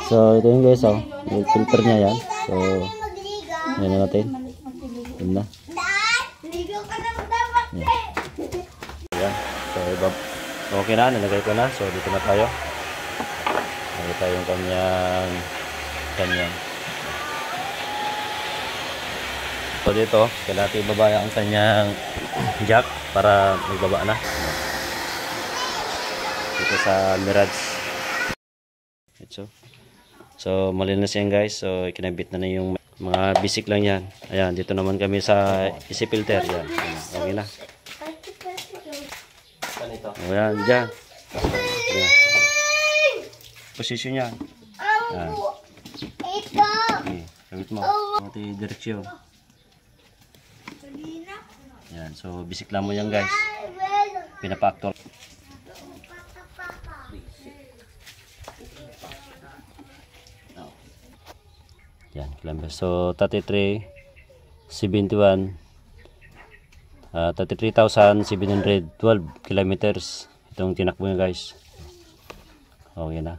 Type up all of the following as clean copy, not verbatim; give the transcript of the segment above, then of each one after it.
So ito yung guys, oh, yung filter niya yan. So yan na natin. Yan na. Yan. So okay na, nalagay ko na. So dito na tayo. Nalagay tayo yung kanyang. So dito, kailangan ibaba ang kanyang jack para magbaba na. Dito sa Mirage. So malinis yan guys. So kinabit na yung mga basic lang yan. Ayan, dito naman kami sa easy filter. Yan. Okay na. Ayan, dyan. Ayan. Position yan. Ayan. Okay, kabit mo. Mati direksyon. Ayan, so basic lang mo yan guys. Pinapactor. Yan, kilometers. So 33,712 kilometers itong tinakbo nyo guys. Okay na.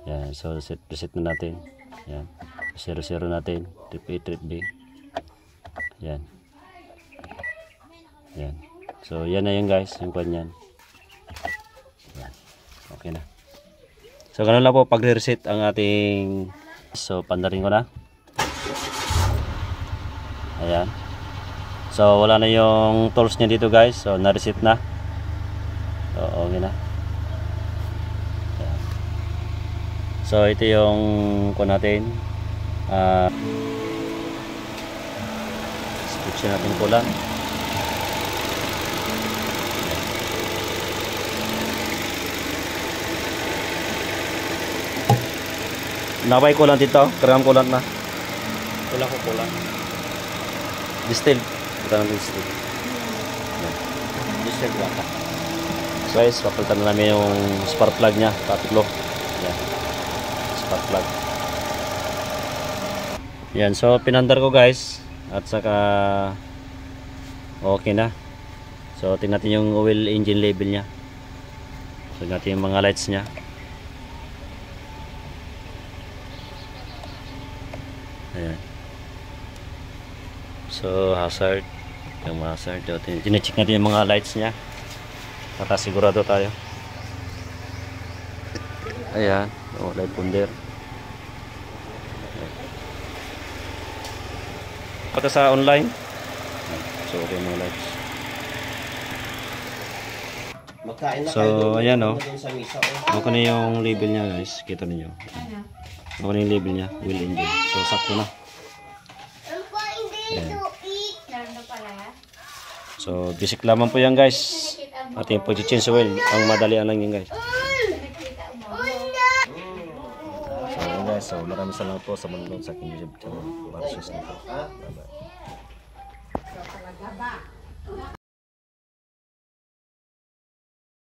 Yan, so reset na natin. Yan, 0 natin. Trip A, trip B. Yan. Yan. So yan na yan guys, yung kanyan. Yan. Okay na. So ganun lang po pag-reset ang ating, so pandarin ko na. Ayan. So wala na yung tools niya dito guys. So na-reset na. So okay na. Ayan. So ito yung kuha natin. Switch natin kulang. Nakapay kulang dito, karang kulang na. Kulang ko kulang. Distill. Kita ng distill. Distill lang. So guys, papalitan na namin yung spark plug niya, tatlo. Yan. Spark plug. Yan, so pinandar ko guys. At saka okay na. So tingnan natin yung oil engine level niya. Tingnan natin yung mga lights niya. Ayan. So hazard, yung mga hazard, tine-check natin yung mga lights niya para sigurado tayo. Ayan, light ponder. Pagka sa online, so okay mga lights. So ayan o, okay na yung label niya guys, kita niyo. Okay na yung label niya, wheel engine. So sakto na. Ayan. So basic lamang po yan guys. Ating pag-change oil, ang madalian lang yan guys. So guys, so maraming salamat po sa manonood sa aking YouTube channel. Para sa nito. Bye bye.